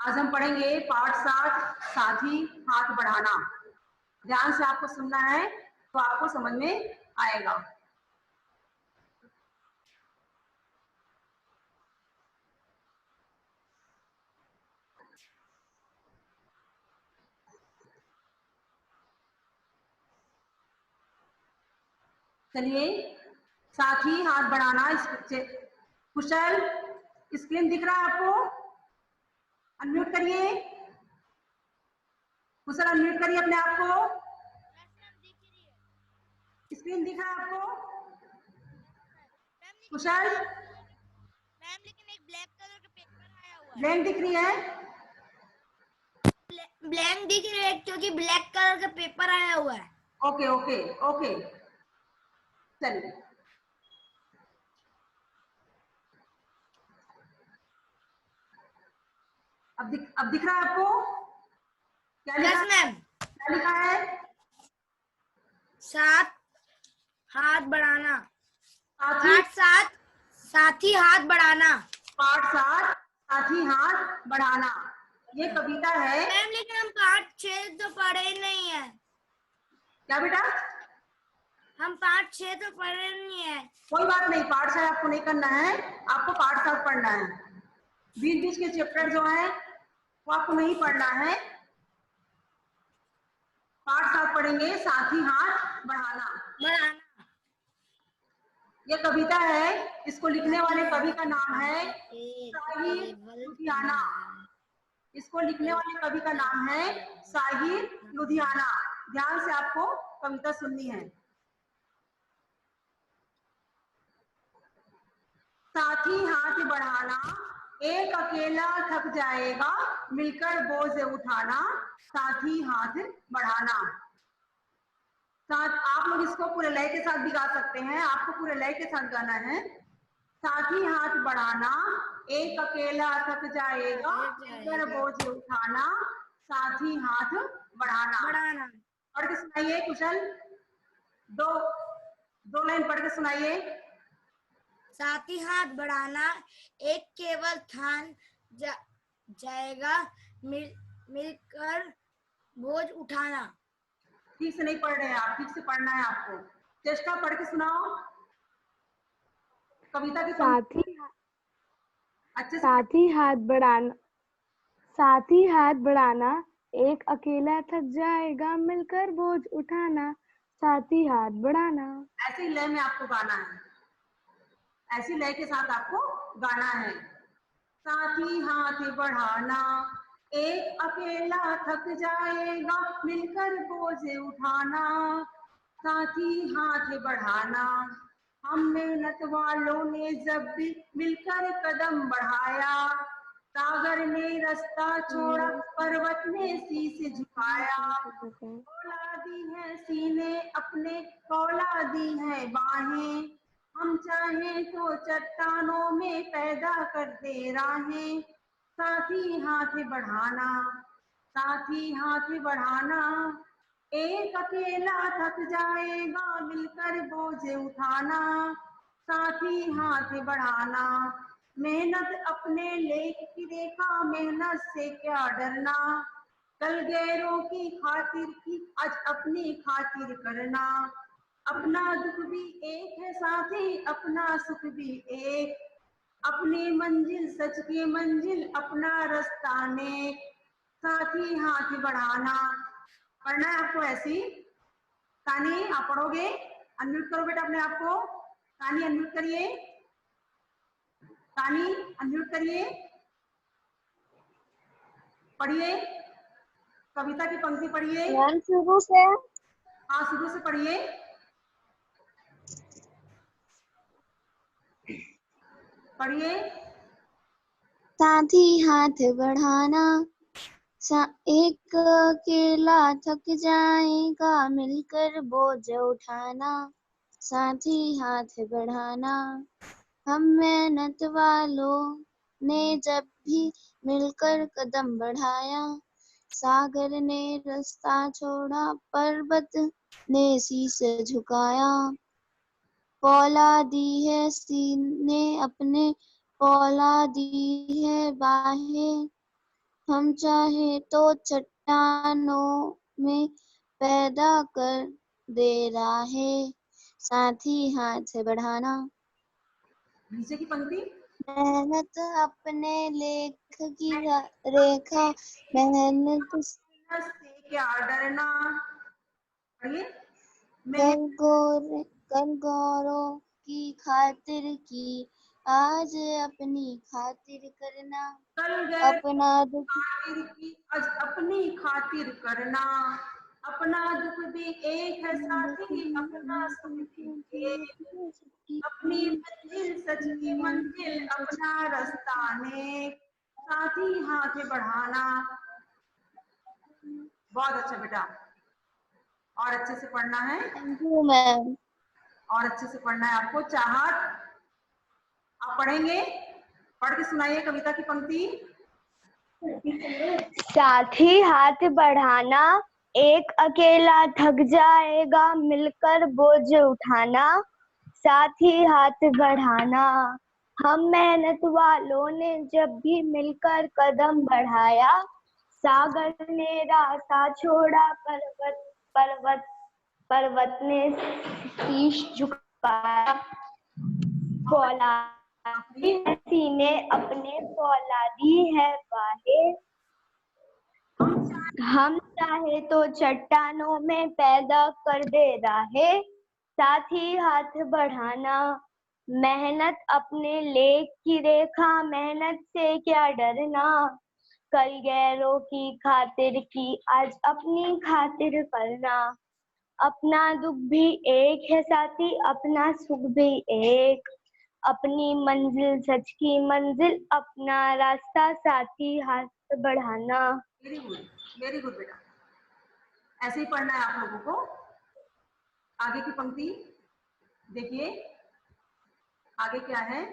आज हम पढ़ेंगे पाठ 7 साथी हाथ बढ़ाना। ध्यान से आपको सुनना है तो आपको समझ में आएगा। चलिए, साथी हाथ बढ़ाना। कुशल, स्क्रीन दिख रहा है आपको? अनम्यूट करिए। कुशल अनम्यूट करिए अपने आप को। स्क्रीन दिख रहा है आपको? कुशल मैम लेकिन एक ब्लैक कलर का पेपर आया हुआ है। ब्लैंक दिख रही है? ब्लैंक दिख रही है क्योंकि ब्लैक कलर का पेपर आया हुआ है। ओके ओके ओके, चलिए। अब दिख रहा है आपको? क्या लिखा है? मैम, क्या लिखा है? साथ हाथ बढ़ाना। साथी पाठ 7 साथी हाथ बढ़ाना। पाठ 7 साथी हाथ बढ़ाना। ये कविता है। मैम लेकिन हम पाठ 6 तो पढ़े ही नहीं है। क्या बेटा? हम पाठ 6 तो पढ़े नहीं है। कोई बात नहीं, पाठ 6 आपको नहीं करना है, आपको पाठ 7 पढ़ना है। बीच बीच के चैप्टर जो है वो आपको नहीं पढ़ना है। पाठ 7 पढ़ेंगे, साथी हाथ बढ़ाना। ये कविता है, इसको लिखने वाले कवि का नाम है साहिर लुधियाना। इसको लिखने वाले कवि का नाम है साहिर लुधियाना। ध्यान से आपको कविता सुननी है। साथी हाथ बढ़ाना, एक अकेला थक जाएगा, मिलकर बोझ उठाना। साथी हाथ बढ़ाना। साथ आप लोग इसको पूरे लय के साथ भी गा सकते हैं, आपको पूरे लय के साथ गाना है। साथी हाथ बढ़ाना, एक अकेला थक जाएगा, मिलकर बोझ उठाना। साथी हाथ बढ़ाना। पढ़ के सुनाइए कुशल, दो दो लाइन पढ़ के सुनाइए। साथी हाथ बढ़ाना, एक केवल थान जाएगा, मिलकर बोझ उठाना। ठीक से नहीं पढ़ रहे हैं आप, ठीक से पढ़ना है आपको। चेष्टा पढ़ के सुनाओ कविता की। अच्छे से साथी हाथ बढ़ाना, साथी हाथ बढ़ाना, एक अकेला थक जाएगा, मिलकर बोझ उठाना। साथी हाथ बढ़ाना। ऐसे लय में आपको गाना है, ऐसी लय के साथ आपको गाना है। साथी हाथ बढ़ाना, एक अकेला थक जाएगा, मिलकर बोझ उठाना। साथी हाथ बढ़ाना, हम मेहनत वालों ने जब भी मिलकर कदम बढ़ाया। सागर ने रास्ता छोड़ा, पर्वत ने शीश झुकाया। औलादी है सीने अपने, औलादी है बाहें, हम चाहें तो चट्टानों में पैदा कर दे राहें। साथी हाथ बढ़ाना, साथी हाथ बढ़ाना, एक अकेला थक जाएगा, मिलकर बोझ उठाना। साथी हाथ बढ़ाना, मेहनत अपने लेख की रेखा, मेहनत से क्या डरना। कल गैरों की खातिर की, आज अपनी खातिर करना। अपना दुख भी एक है साथी, अपना सुख भी एक, अपनी मंजिल सच की मंजिल, अपना रास्ता नेक। साथी हाथ बढ़ाना। पढ़ना है आपको ऐसी। तानी आप पढ़ोगे? अनम्यूट करो बेटा अपने आप को। तानी अनम्यूट करिए, तानी अनम्यूट करिए, पढ़िए कविता की पंक्ति पढ़िए। शुरू से। हाँ, शुरू से पढ़िए। पढ़िए। साथी हाथ बढ़ाना, एक अकेला थक जाएगा, मिलकर बोझ उठाना। साथी हाथ बढ़ाना, हम मेहनत वालों ने जब भी मिलकर कदम बढ़ाया। सागर ने रास्ता छोड़ा, पर्वत ने शीश झुकाया। फौलादी है सीने अपने, फौलादी है बाहें, हम चाहे तो चट्टानों में पैदा कर दे राहें, साथ ही हाथ बढ़ाना। नीचे की पंक्ति, मेहनत अपने लेख की रेखा, मेहनत मेहनत से क्या डरना। पढ़िए, कर गौरों की खातिर की, आज अपनी खातिर करना। कल गए अपना दुख खातिर की, आज अपनी खातिर करना। अपना दुख भी एक है साथी, अपना सुख भी एक। अपनी मंजिल सच की मंजिल, अपना रास्ता नेक, साथी हाथ बढ़ाना। बहुत अच्छा बेटा, और अच्छे से पढ़ना है, थैंक यू मैम। और अच्छे से पढ़ना है आपको। चाहत, आप पढ़ेंगे, पढ़ के सुनाइए कविता की पंक्ति। साथी हाथ बढ़ाना, एक अकेला थक जाएगा, मिलकर बोझ उठाना। साथी हाथ बढ़ाना, हम मेहनत वालों ने जब भी मिलकर कदम बढ़ाया। सागर ने रास्ता छोड़ा, पर्वत ने शीश झुकाया। फौलादी ने अपने फौलादी है वाहे, हम चाहे तो चट्टानों में पैदा कर दे राहे। साथ ही हाथ बढ़ाना, मेहनत अपने लेख की रेखा, मेहनत से क्या डरना। कल गैरों की खातिर की, आज अपनी खातिर करना। अपना दुख भी एक है साथी, अपना सुख भी एक। अपनी मंजिल सच की मंजिल, अपना रास्ता साथी हाथ बढ़ाना। वेरी गुड, वेरी गुड बेटा, ऐसे ही पढ़ना है आप लोगों को। आगे की पंक्ति देखिए, आगे क्या है।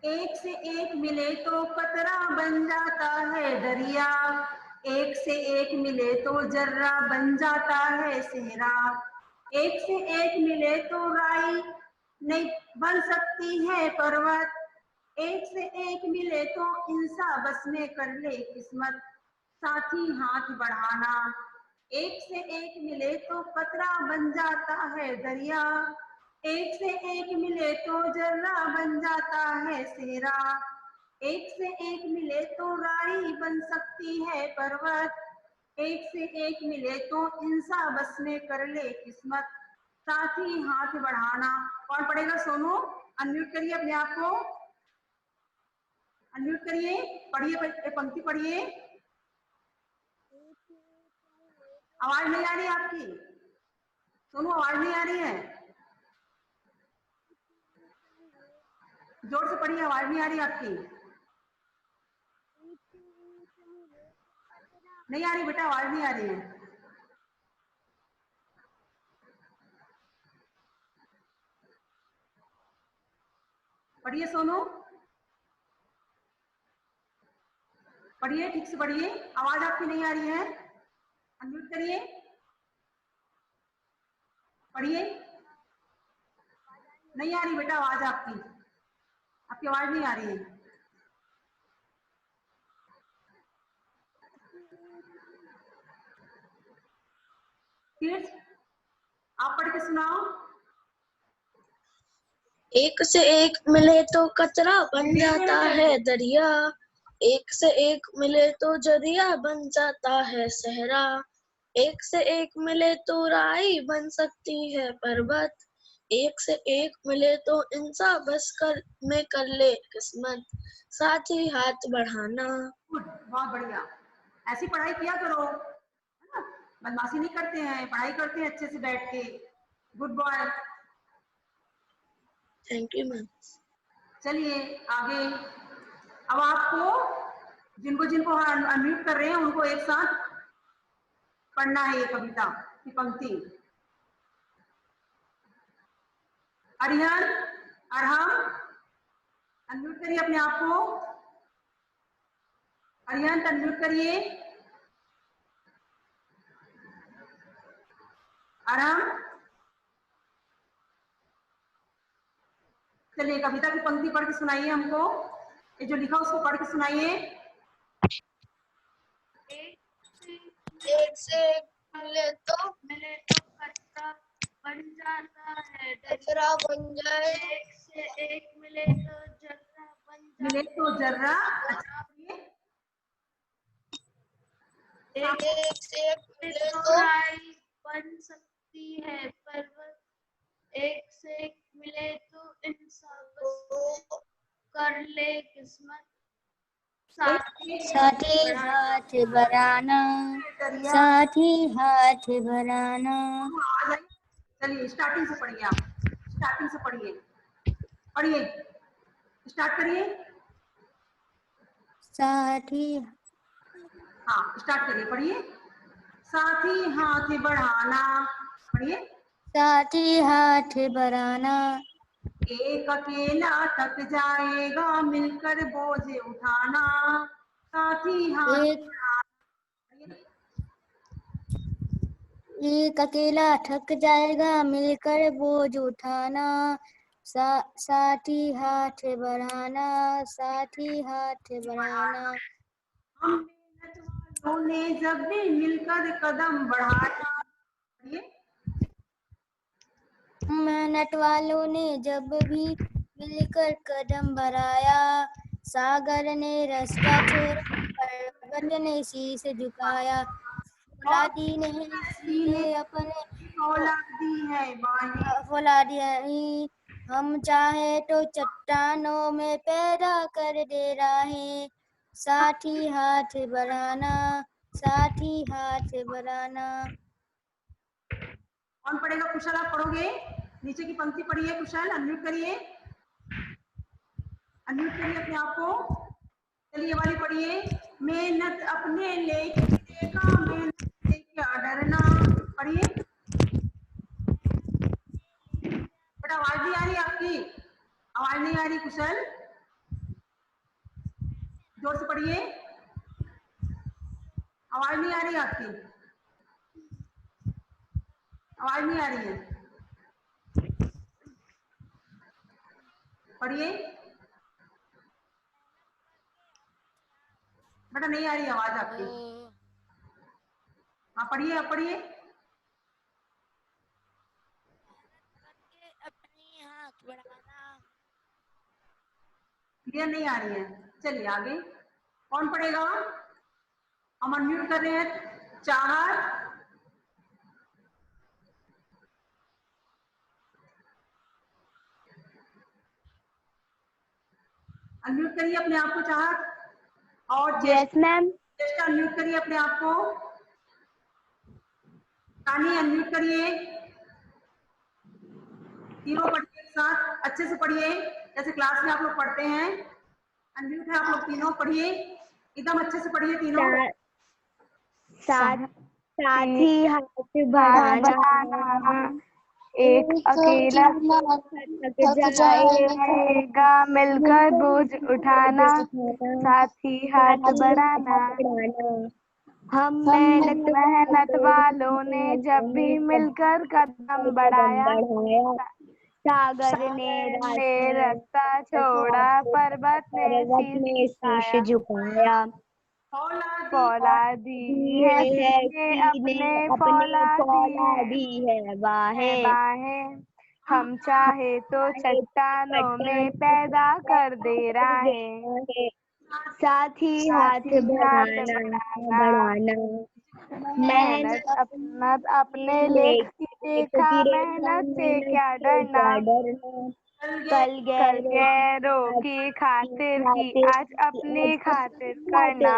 एक से एक मिले तो कतरा बन जाता है दरिया, एक से एक मिले तो जर्रा बन जाता है सेहरा। एक से एक मिले तो राई नहीं बन सकती है पर्वत, एक से एक मिले तो इंसा बस में कर ले किस्मत। साथी हाथ बढ़ाना, एक से एक मिले तो कतरा बन जाता है दरिया, एक से एक मिले तो जर्रा बन जाता है सेहरा। एक से एक मिले तो राई बन सकती है पर्वत, एक से एक मिले तो इंसा बस में कर ले किस्मत। साथ ही हाथ बढ़ाना। कौन पढ़ेगा? सोनू, अनम्यूट करिए अपने आप को, अनम्यूट करिए, पढ़िए, पंक्ति पढ़िए। आवाज नहीं आ रही आपकी सोनू, आवाज नहीं आ रही है, जोर से पढ़िए, आवाज नहीं आ रही आपकी। नहीं आ रही बेटा, आवाज नहीं आ रही है। पढ़िए सोनू, पढ़िए, ठीक से पढ़िए, आवाज आपकी नहीं आ रही है, अनम्यूट करिए, पढ़िए। नहीं आ रही बेटा आवाज आपकी, आपकी आवाज नहीं आ रही है। फिर आप पढ़ के सुनाओ। एक से एक मिले तो कचरा बन जाता है दरिया, एक से एक मिले तो जरिया बन जाता है सहरा। एक से एक मिले तो राई बन सकती है पर्वत, एक से एक मिले तो इंसान बस कर ले किस्मत। साथ ही हाथ बढ़ाना। गुड, बहुत बढ़िया, ऐसी पढ़ाई किया करो, है ना? बदमाशी नहीं करते हैं, पढ़ाई करते हैं अच्छे से बैठ के। Good boy. Thank you ma'am. चलिए आगे, अब आपको जिनको जिनको अनम्यूट कर रहे हैं उनको एक साथ पढ़ना है ये कविता की पंक्ति। अरिहन, अरहम, अनम्यूट करिए अपने आप को, अरिहंत अनम्यूट करिए, अरहम, चलिए कविता की पंक्ति पढ़ के सुनाइए हमको, ये जो लिखा उसको पढ़ के सुनाइए। एक से एक मिले तो कचरा बन जाता है, कचरा बन जाए। एक से एक मिले तो जर्रा बन मिले तो जर्रा, अच्छा एक से एक मिले तो राई बन सकती है पर्वत, एक से एक मिले तो इंसान कर ले किस्मत। साथी हाथ बढ़ाना, साथी हाथ बढ़ाना। चलिए स्टार्टिंग से पढ़िए, आप स्टार्टिंग से पढ़िए, पढ़िए स्टार्ट करिए। साथी, हाँ स्टार्ट करिए, पढ़िए। साथी हाथ बढ़ाना, पढ़िए। साथी हाथ बढ़ाना, एक अकेला थक जाएगा मिलकर बोझ उठाना, साथी हाथ एक अकेला थक जाएगा मिलकर बोझ उठाना, साथी हाथ बढ़ाना, साथी हाथ बढ़ाना। हम मेहनत वालों ने जब भी मिलकर कदम बढ़ाया, मेहनत वालों ने जब भी मिलकर कदम बढ़ाया, सागर ने रास्ता छोड़ा, पर्वत ने शीश झुकाया, फौलादी ने सीधे अपने फौलादी है बाहें, फौलादी है। हम चाहे तो चट्टानों में पैदा कर दे राहें, साथी हाथ बढ़ाना, साथी हाथ बढ़ाना। कौन पढ़ेगा? कुशल आप पढ़ोगे, नीचे की पंक्ति पढ़िए। कुशल अनम्यूट करिए, अनम्यूट करिए अपने आप को। चलिए वाली पढ़िए। मेहनत अपने लेगा, मेहनत से क्या डरना, पढ़िए। बट आवाज नहीं आ रही आपकी, आवाज नहीं आ रही कुशल, जोर से पढ़िए, आवाज नहीं आ रही आपकी, आवाज नहीं आ रही है, पढ़िए बेटा, नहीं आ रही आवाज आपकी। हाँ पढ़िए, आप पढ़िए। अपनी हाथ बढ़ाना, क्लियर नहीं आ रही है। चलिए आगे कौन पढ़ेगा? हम अनम्यूट कर रहे हैं। चाहत, अनम्यूट करिए अपने आप को। चाहत और यस मैम। चेष्टा अनम्यूट करिए अपने आप को। तानी अनम्यूट करिए। तीनों पढ़िए एक साथ, अच्छे से पढ़िए जैसे क्लास में आप लोग पढ़ते हैं। अनम्यूट है आप लोग तीनों, पढ़िए एकदम अच्छे से पढ़िए तीनों। साथी हाथ बढ़ाना, एक अकेला थक जाएगा मिलकर बोझ उठाना, साथी हाथ बढ़ाना। हम मेहनत वालों ने जब भी मिलकर कदम बढ़ाया, सागर ने रास्ता छोड़ा, पर्वत ने शीश झुकाया। फौलादी है सीधे अपने फौलादी है बाहें, हम चाहे तो चट्टानों में पैदा कर दे राहें, साथी हाथ बढ़ाना। मेहनत अपने लेख की रेखा, मेहनत से क्या डरना, कल गैरों की खातिर की आज अपनी खातिर करना,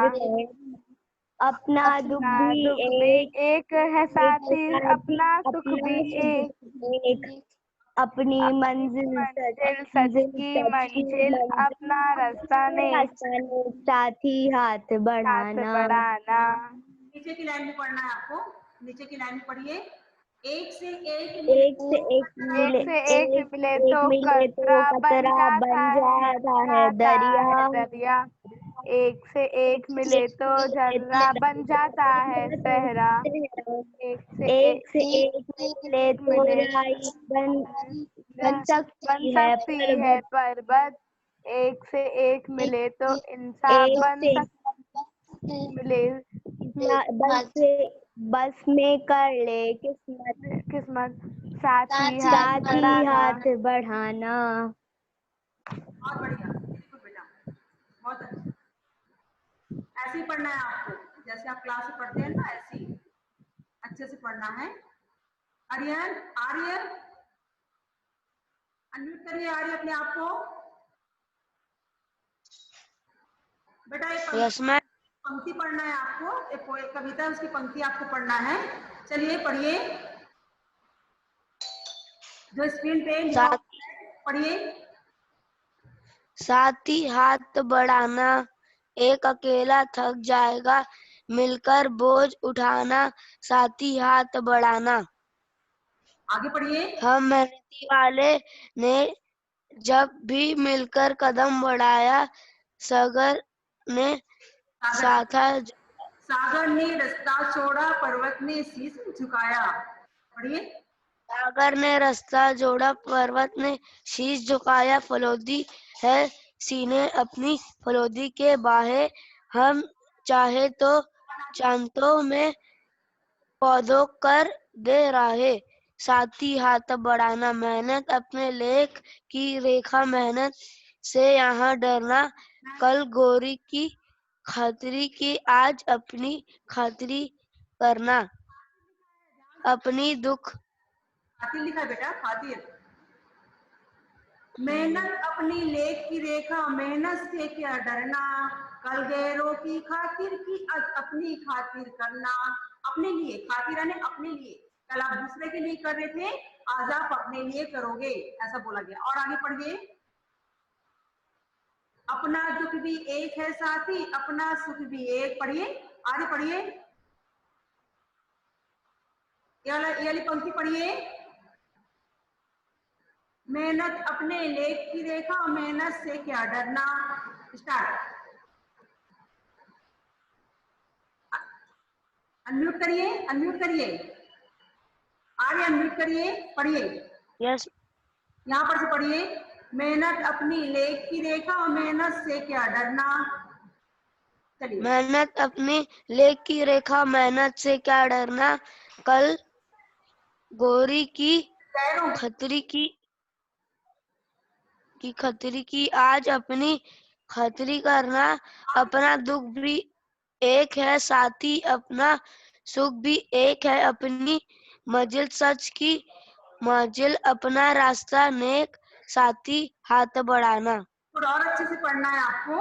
अपना दुख भी एक है साथी, अपना सुख भी एक, अपनी मंजिल सच की मंजिल, अपना रास्ता ने साथी हाथ बढ़ाना। नीचे की लाइन में पढ़ना है आपको, नीचे की लाइन में पढ़िए। एक से एक मिले तो कतरा बन जाता है दरिया, एक से एक मिले तो जर्रा बन जाता है सहरा, एक से एक मिले तो राई बन सकती है पर्वत, एक से एक मिले तो इंसान एक बन से सकती मिले बस में कर ले किस्मत, साथ ही साथ ही बढ़ाना। हाथ बढ़ाना। बहुत बढ़िया, बिल्कुल बेटा, बहुत अच्छा। ऐसे ही पढ़ना है आपको, जैसे आप क्लास में पढ़ते हैं ना, ऐसे ही अच्छे से पढ़ना है। आर्यन, आर्यन अनम्यूट करिए आर्यन अपने आप को। बेटा एक पंक्ति पढ़ना है आपको, एक कविता है, उसकी पंक्ति आपको पढ़ना है। चलिए पढ़िए, जो स्क्रीन पे लिखा हुआ है, पढ़िए। साथ ही हाथ बढ़ाना, एक अकेला थक जाएगा, मिलकर बोझ उठाना, साथी हाथ बढ़ाना। आगे पढ़िए। हम मेहनती वाले ने जब भी मिलकर कदम बढ़ाया, सागर ने रास्ता छोड़ा, पर्वत ने शीश झुकाया। पढ़िए। सागर ने रास्ता जोड़ा, पर्वत ने शीश झुकाया, फलोदी है सीने अपनी फलोदी के बाहे, हम चाहे तो चांदों में पौधों कर दे राहे, साथी हाथ बढ़ाना, मेहनत अपने लेख की रेखा, मेहनत से यहाँ डरना, कल गोरी की खातिरी की आज अपनी खातिरी करना, अपनी दुख खातिर लिखा है बेटा, खातिर। मेहनत अपनी लेख की रेखा, मेहनत से क्या डरना, कल गैरों की खातिर की आज अपनी खातिर करना। अपने लिए, खातिर यानी अपने लिए, कल आप दूसरे के लिए कर रहे थे, आज आप अपने लिए करोगे, ऐसा बोला गया। और आगे पढ़िए। अपना दुख भी एक है साथी, अपना सुख भी एक। पढ़िए, आगे पढ़िए, ये वाली पंक्ति पढ़िए। मेहनत अपने लेख की रेखा, मेहनत से क्या डरना। स्टार्ट। अनम्यूट करिए, अनम्यूट करिए, आगे अनम्यूट करिए, पढ़िए। यस, यहाँ पर से पढ़िए। मेहनत अपनी लेख की रेखा, मेहनत से क्या डरना। चलिए। मेहनत अपनी लेख की रेखा, मेहनत से क्या डरना, कल गोरी की खतरी की आज अपनी खतरी करना, अपना दुख भी एक है साथी, अपना सुख भी एक है, अपनी मंजिल सच की मंजिल, अपना रास्ता नेक, साथी हाथ बढ़ाना। थोड़ा और अच्छे से पढ़ना है आपको, है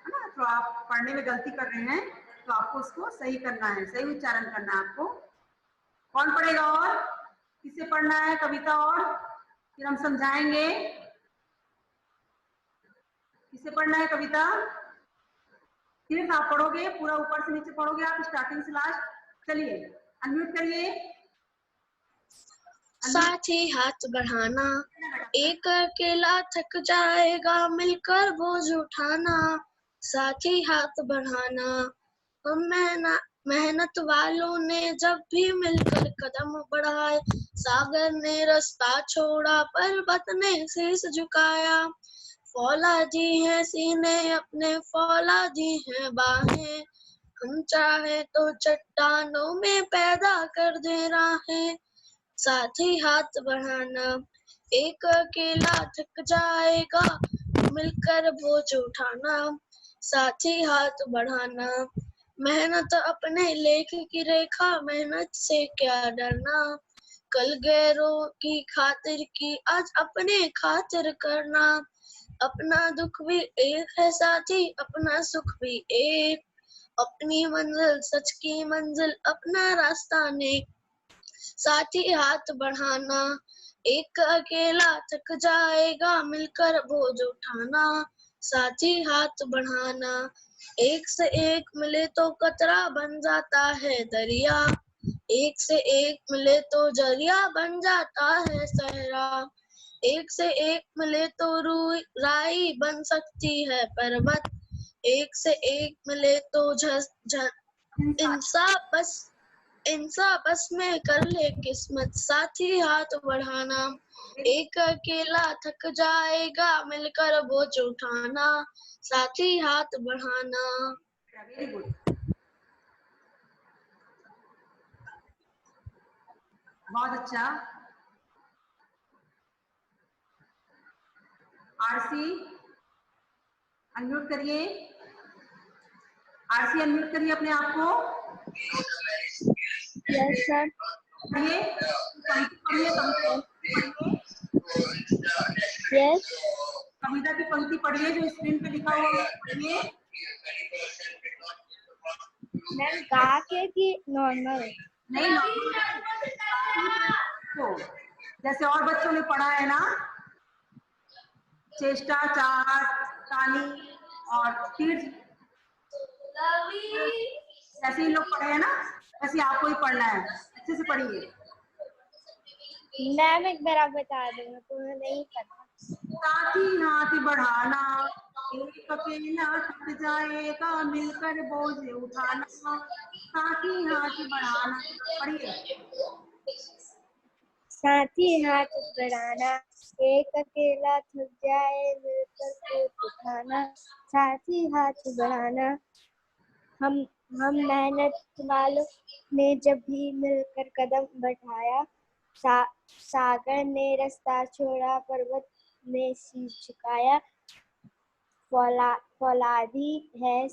ना। तो आप पढ़ने में गलती कर रहे हैं, तो आपको उसको सही करना है, सही उच्चारण करना है आपको। कौन पढ़ेगा और किसे पढ़ना है कविता, और फिर हम समझाएंगे। किसे पढ़ना है कविता, सिर्फ आप पढ़ोगे, पूरा ऊपर से नीचे पढ़ोगे आप, स्टार्टिंग से लास्ट। चलिए अनम्यूट करिए। साथ ही हाथ बढ़ाना, एक अकेला थक जाएगा, मिलकर बोझ उठाना, साथ ही हाथ बढ़ाना। हम मेहनत वालों ने जब भी मिलकर कदम बढ़ाए, सागर ने रास्ता छोड़ा, पर्वत ने शीश झुकाया, फौलादी है सीने अपने, फौलादी है बाहें, हम चाहे तो चट्टानों में पैदा कर दे राहें, साथ ही हाथ बढ़ाना, एक अकेला थक जाएगा, मिलकर बोझ उठाना, साथ ही हाथ बढ़ाना, मेहनत अपने लेख की रेखा, मेहनत से क्या डरना, कल गैरों की खातिर की आज अपने खातिर करना, अपना दुख भी एक है साथी, अपना सुख भी एक, अपनी मंजिल सच की मंजिल, अपना रास्ता नेक, साथ ही हाथ बढ़ाना, एक अकेला थक जाएगा, मिलकर बोझ उठाना, साथ ही हाथ बढ़ाना, एक से एक मिले तो कतरा बन जाता है दरिया, एक से एक मिले तो जरिया बन जाता है सहरा, एक से एक मिले तो राई बन सकती है पर्वत, एक से एक मिले तो इंसाफ बस इंसान आपस में कर ले किस्मत, साथ ही हाथ बढ़ाना। एक अकेला थक जाएगा, मिलकर बोझ उठाना, साथ ही हाथ बढ़ाना। वेरी गुड, बहुत अच्छा। आरसी अनम्यूट करिए, आरसी अनम्यूट करिए अपने आप को। Yes sir. पढ़िए, पढ़िए, यस कविता की पंक्ति पढ़िए जो स्क्रीन पे लिखा हुआ है, पढ़िए। मैम गा के कि नॉर्मल? नहीं तो जैसे और बच्चों ने पढ़ा है ना, चेष्टा, चाहत, तानी और तीर, जैसे ही लोग पढ़े हैं ना वैसे आपको ही पढ़ना है, अच्छे से पढ़िए। मैम एक बार आप बता दो, तो नहीं पता। साथ ही हाथ बढ़ाना, एक अकेला थक जाएगा, मिलकर बोझ उठाना, साथ ही हाथ बढ़ाना। पढ़िए। साथ ही हाथ बढ़ाना, एक अकेला थक जाए, मिलकर बोझ उठाना, साथ ही हाथ बढ़ाना। हम मेहनत वालों ने जब भी मिलकर कदम बढ़ाया, सागर ने रास्ता छोड़ा, पर्वत ने शीश झुकाया, फौलादी है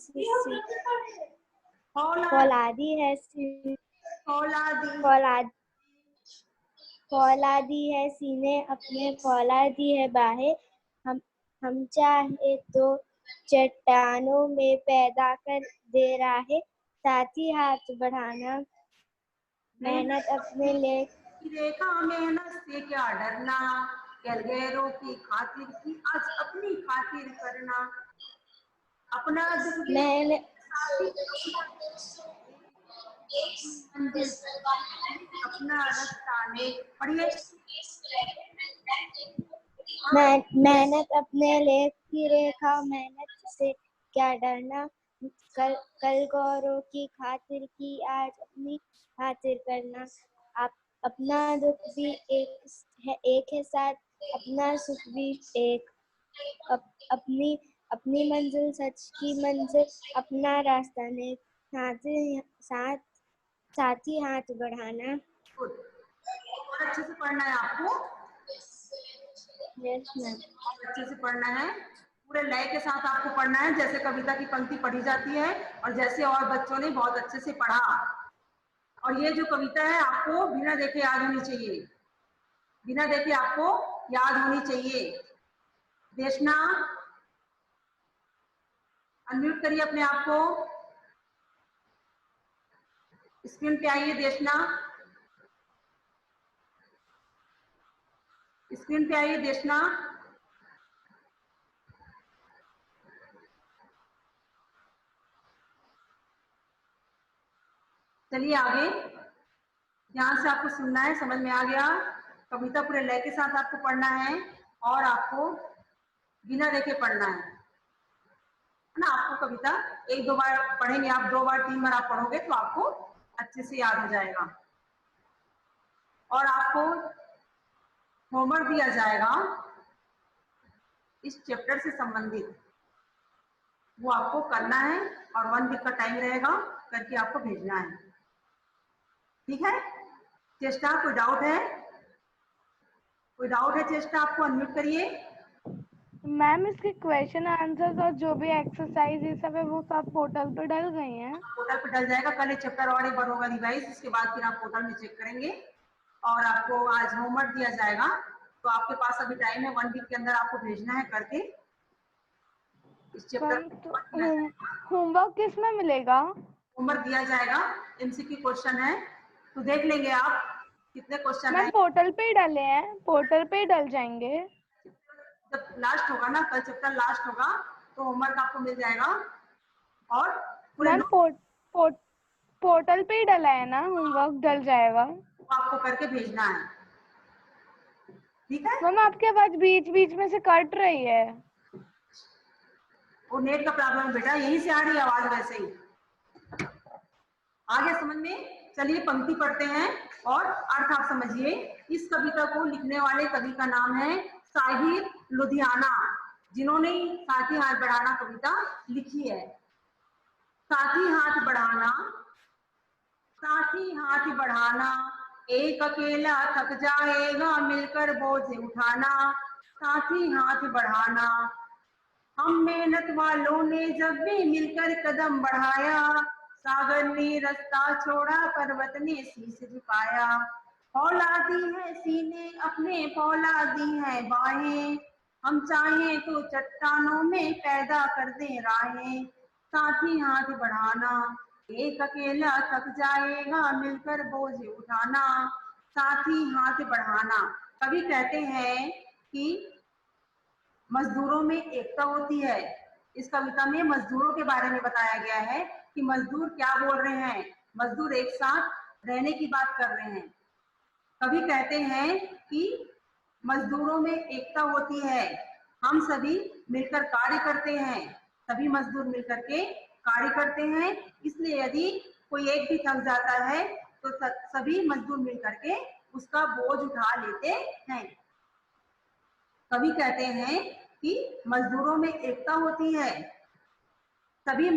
फौलादी है सीने अपने, फौलादी है बाहें। हम चाहे तो चट्टानों में पैदा कर दे राहें, साथ ही हाथ बढ़ाना, मेहनत अपने ले रेखा, मेहनत से क्या डरना, गैरों की खातिर की आज अपनी खातिर करना, अपना दुख भी मेहनत अपना रास्ता ले। पढ़िए। मेहनत अपने लेख की रेखा, मेहनत से क्या डरना, कल गौरव की खातिर की आज अपनी खातिर करना, आप अपना दुख भी एक है साथ, अपना सुख भी एक, अपनी मंजिल सच की मंजिल, अपना रास्ता नेक, साथ ही हाथ बढ़ाना। और अच्छे से पढ़ना है आपको। Yes ma'am. अच्छे से पढ़ना है, पूरे लय के साथ आपको पढ़ना है, जैसे कविता की पंक्ति पढ़ी जाती है और जैसे और बच्चों ने बहुत अच्छे से पढ़ा। और ये जो कविता है आपको बिना देखे याद होनी चाहिए, बिना देखे आपको याद होनी चाहिए। देशना अनम्यूट करिए अपने आप को, स्क्रीन पे आइए। देशना स्क्रीन पे आइए। देशना चलिए आगे, ध्यान से आपको सुनना है, समझ में आ गया। कविता पूरे लय के साथ आपको पढ़ना है और आपको बिना देखे पढ़ना है ना। आपको कविता एक दो बार पढ़ेंगे आप, 2 बार 3 बार आप पढ़ोगे तो आपको अच्छे से याद हो जाएगा। और आपको होमवर्क दिया जाएगा इस चैप्टर से संबंधित, वो आपको करना है और 1 वीक का टाइम रहेगा, करके आपको भेजना है। ठीक है चेष्टा, कोई डाउट है? कोई डाउट है चेष्टा? आपको अनम्यूट करिए। मैम इसके क्वेश्चन आंसर्स और जो भी एक्सरसाइज ये सब है वो सब पोर्टल पे डल गई हैं? पोर्टल पे डल जाएगा, कल ये चैप्टर और एक बार होगा रिवाइज, इसके बाद फिर आप पोर्टल में चेक करेंगे। और आपको आज होमवर्क दिया जाएगा, तो आपके पास अभी टाइम है, 1 वीक के अंदर आपको भेजना है करके इस चैप्टर। होमवर्क किस में मिलेगा? होमवर्क दिया जाएगा, एमसीक्यू क्वेश्चन है, तो देख लेंगे आप कितने क्वेश्चन है। मैम पोर्टल पे ही डले हैं, पोर्टल पे ही डल जाएंगे। जब लास्ट होगा ना, कल चैप्टर लास्ट होगा तो होमवर्क आपको मिल जाएगा। और पूरे मैम पोर्टल पे ही डला है ना, होमवर्क डल जाएगा। आपको करके भेजना है, ठीक है? मैम आपकी आवाज बीच बीच में से कट रही है। वो नेट का प्रॉब्लम बेटा, यहीं से आ रही है आवाज, वैसे ही आ गया समझ में? चलिए पंक्ति पढ़ते हैं और अर्थ आप समझिए। इस कविता को लिखने वाले कवि का नाम है साहिर लुधियाना, जिन्होंने साथी हाथ बढ़ाना कविता लिखी है। साथी हाथ बढ़ाना, साथी हाथ बढ़ाना, एक अकेला थक जाएगा मिलकर बोझ उठाना। साथी हाथ बढ़ाना, हम मेहनत वालों ने जब भी मिलकर कदम बढ़ाया, सागर ने रास्ता छोड़ा पर्वत ने शीश झुकाया। फौलादी है सीने अपने, फौलादी है बाहें, हम चाहें तो चट्टानों में पैदा कर दे राहें। साथी हाथ बढ़ाना, एक अकेला थक जाएगा मिलकर बोझ उठाना। साथी हाथ बढ़ाना, कवि कहते हैं कि मजदूरों में एकता होती है। इस कविता में मजदूरों के बारे में बताया गया है कि मजदूर क्या बोल रहे हैं, मजदूर एक साथ रहने की बात कर रहे हैं। कवि कहते हैं कि मजदूरों में एकता होती है, हम सभी मिलकर कार्य करते हैं, सभी मजदूर मिलकर के कार्य करते हैं। इसलिए यदि कोई एक भी थक जाता है तो सभी मजदूर मिलकर के उसका बोझ उठा लेते हैं। कवि कहते हैं कि मजदूरों में एकता होती है, सभी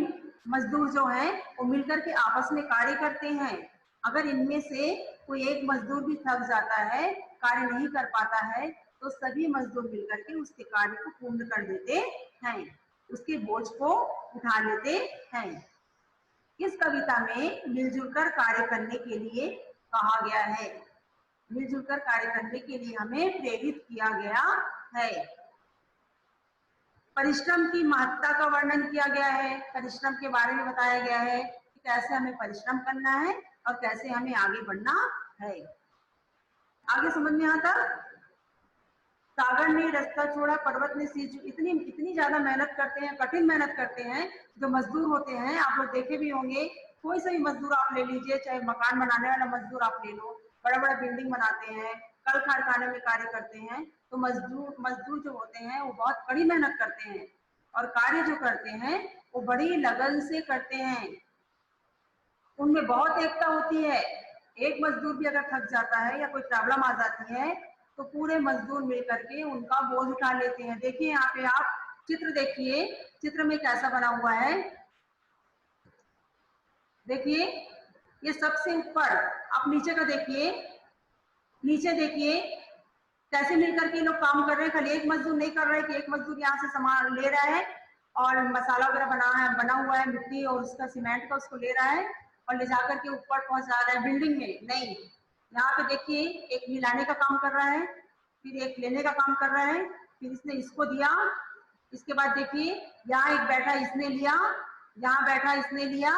मजदूर जो हैं वो मिलकर के आपस में कार्य करते हैं। अगर इनमें से कोई एक मजदूर भी थक जाता है, कार्य नहीं कर पाता है, तो सभी मजदूर मिलकर के उसके कार्य को पूर्ण कर देते हैं, उसके बोझ को उठा लेते हैं। इस कविता में मिलजुल कर कार्य करने के लिए कहा गया है, मिलजुल कर कार्य करने के लिए हमें प्रेरित किया गया है। परिश्रम की महत्ता का वर्णन किया गया है, परिश्रम के बारे में बताया गया है कि कैसे हमें परिश्रम करना है और कैसे हमें आगे बढ़ना है। आगे समझ में आता, सागर ने रास्ता छोड़ा पर्वत ने शीश, इतनी ज्यादा मेहनत करते हैं, कठिन मेहनत करते हैं जो मजदूर होते हैं। आप लोग देखे भी होंगे, कोई सा भी मजदूर आप ले लीजिए, चाहे मकान बनाने वाला मजदूर आप ले लो, बड़ा बड़ा बिल्डिंग बनाते हैं, कल कारखाने में कार्य करते हैं, तो मजदूर जो होते हैं वो बहुत कड़ी मेहनत करते हैं और कार्य जो करते हैं वो बड़ी लगन से करते हैं। उनमें बहुत एकता होती है। एक मजदूर भी अगर थक जाता है या कोई प्रॉब्लम आ जाती है तो पूरे मजदूर मिलकर के उनका बोझ उठा लेते हैं। देखिए यहाँ पे आप चित्र देखिए, चित्र में कैसा बना हुआ है, देखिए ये सबसे ऊपर, आप नीचे का देखिए, नीचे देखिए कैसे मिलकर के लोग काम कर रहे हैं। खाली एक मजदूर नहीं कर रहा है कि एक मजदूर यहाँ से सामान ले रहा है और मसाला वगैरह बना हुआ है मिट्टी और उसका सीमेंट का, उसको ले रहा है और ले जाकर के ऊपर पहुंचा रहा है बिल्डिंग में। नहीं, यहाँ पे देखिए एक मिलाने का काम कर रहा है, फिर एक लेने का काम कर रहा है, फिर इसने इसको दिया, इसके बाद देखिए यहाँ एक बैठा इसने लिया, यहाँ बैठा इसने लिया,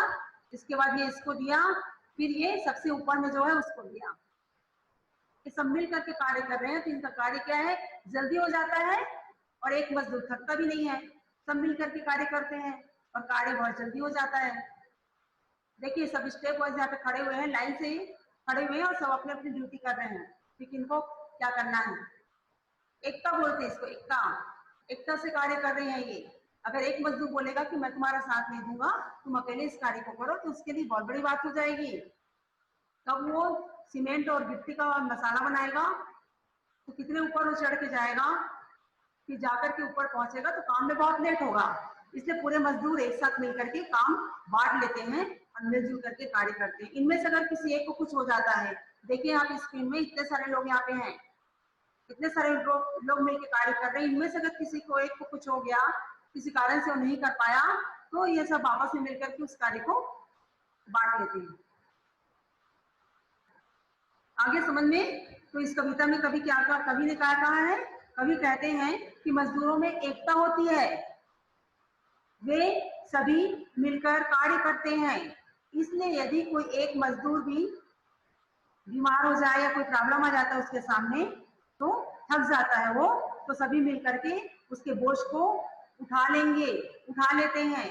इसके बाद ये इसको दिया, फिर ये सबसे ऊपर में जो है उसको दिया। ये सब मिल करके कार्य कर रहे हैं तो इनका कार्य क्या है, जल्दी हो जाता है और एक मजदूर थकता भी नहीं है। सब मिल करके कार्य करते हैं और कार्य बहुत जल्दी हो जाता है। देखिए सब स्टेप वाइज यहाँ पे खड़े हुए हैं, लाइन से ही खड़े हुए हैं और सब अपने अपनी ड्यूटी कर रहे हैं कि किनको क्या करना है। एकता बोलते हैं इसको, एकता, एकता से कार्य कर रहे हैं ये। अगर एक मजदूर बोलेगा कि मैं तुम्हारा साथ नहीं दूंगा, तुम अकेले इस कार्य को करो, तो उसके लिए बहुत बड़ी बात हो जाएगी। तब वो सीमेंट और गिट्टी का मसाला बनाएगा तो कितने ऊपर वो चढ़ के जाएगा, फिर जाकर के ऊपर पहुंचेगा तो काम में बहुत लेट होगा। इसलिए पूरे मजदूर एक साथ मिलकर के काम बांट लेते हैं और मिलजुल करके कार्य करते हैं। इनमें से अगर किसी एक को कुछ हो जाता है, देखिए आप स्क्रीन में इतने सारे लोग यहाँ पे हैं, इतने सारे लोग मिलकर कार्य कर रहे हैं, इनमें से अगर किसी को एक को कुछ हो गया, किसी कारण से वो नहीं कर पाया, तो ये सब आपस में मिलकर के उस कार्य को बांट लेते हैं। आगे समझ में, तो इस कविता में कवि क्या कहा, कवि ने क्या कहा है, कवि कहते हैं कि मजदूरों में एकता होती है, वे सभी मिलकर कार्य करते हैं। इसलिए यदि कोई एक मजदूर भी बीमार हो जाए या कोई प्रॉब्लम आ जाता है उसके सामने, तो थक जाता है वो, तो सभी मिलकर के उसके बोझ को उठा लेंगे, उठा लेते हैं।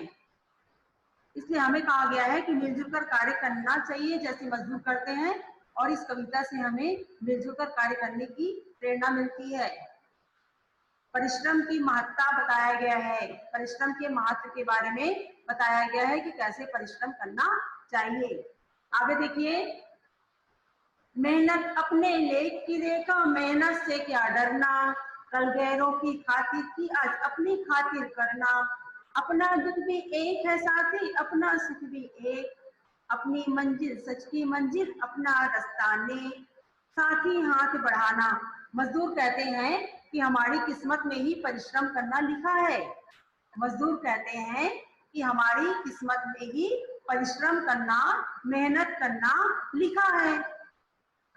इसलिए हमें कहा गया है कि मिलजुल कर कार्य करना चाहिए जैसे मजदूर करते हैं, और इस कविता से हमें मिलजुल कर कार्य करने की प्रेरणा मिलती है। परिश्रम की महत्ता बताया गया है, परिश्रम के महत्व के बारे में बताया गया है कि कैसे परिश्रम करना चाहिए। आगे देखिए, मेहनत अपने लेख की रेखा, मेहनत से क्या डरना, कल गैरों की खातिर की आज अपनी खातिर करना, अपना दुख भी एक है साथी, अपना सुख भी एक, अपनी मंजिल सच की मंजिल, अपना रास्ता ने, साथी हाथ बढ़ाना। मजदूर कहते हैं कि हमारी किस्मत में ही परिश्रम करना लिखा है। मजदूर कहते हैं कि हमारी किस्मत में ही परिश्रम करना, मेहनत करना लिखा है,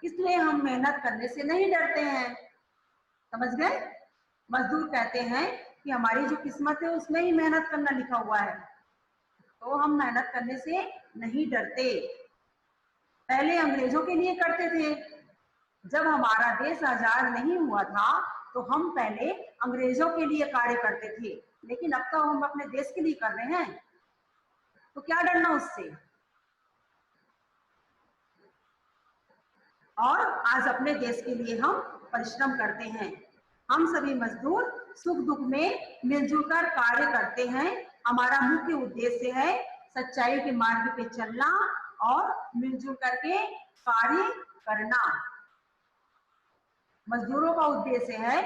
इसलिए हम मेहनत करने से नहीं डरते हैं। समझ गए? मजदूर कहते हैं कि हमारी जो किस्मत है उसमें ही मेहनत करना लिखा हुआ है, तो हम मेहनत करने से नहीं डरते। पहले अंग्रेजों के लिए करते थे, जब हमारा देश आजाद नहीं हुआ था तो हम पहले अंग्रेजों के लिए कार्य करते थे, लेकिन अब तो हम अपने देश के लिए कर रहे हैं, तो क्या डरना उससे। और आज अपने देश के लिए हम परिश्रम करते हैं। हम सभी मजदूर सुख दुख में मिलजुल कर कार्य करते हैं। हमारा मुख्य उद्देश्य है सच्चाई के मार्ग पे चलना और मिलजुल करके कार्य करना। मजदूरों का उद्देश्य है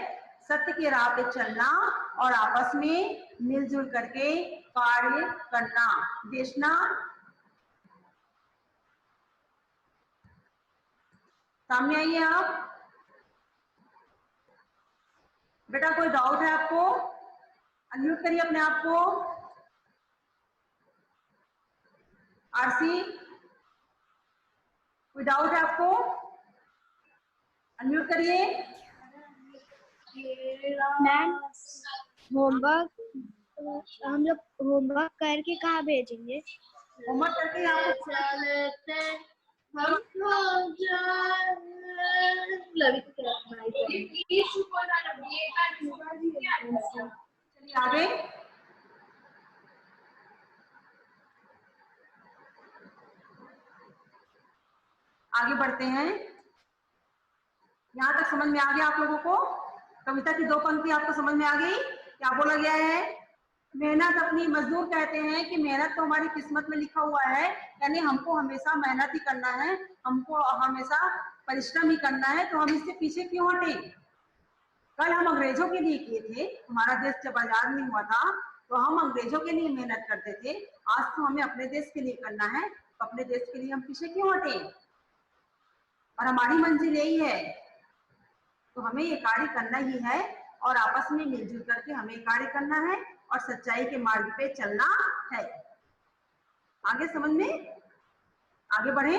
सत्य के राह पे चलना और आपस में मिलजुल करके कार्य करना। देशना, सामने आइए आप। बेटा कोई डाउट है आपको? अनम्यूट करिए अपने आप को। आरसी, कोई डाउट है आपको? अनम्यूट करिए। मैम, होमवर्क हम लोग होमवर्क करके कहाँ भेजेंगे? होमवर्क करके आपको चलिए आगे। आगे बढ़ते हैं। यहाँ तक समझ में आ गया आप लोगों को? कविता की दो पंक्ति आपको समझ में आ गई? क्या बोला गया है? मेहनत अपनी, मजदूर कहते हैं कि मेहनत तो हमारी किस्मत में लिखा हुआ है, यानी हमको हमेशा मेहनत ही करना है, हमको हमेशा परिश्रम ही करना है, तो हम इससे पीछे क्यों हटे। कल हम अंग्रेजों के लिए किए थे, हमारा देश जब आजाद नहीं हुआ था तो हम अंग्रेजों के लिए मेहनत करते थे, आज तो हमें अपने देश के लिए करना है, तो अपने देश के लिए हम पीछे क्यों हटे। और हमारी मंजिल यही है, तो हमें ये कार्य करना ही है और आपस में मिलजुल करके हमें कार्य करना है और सच्चाई के मार्ग पे चलना है। आगे समझ में, आगे बढ़े।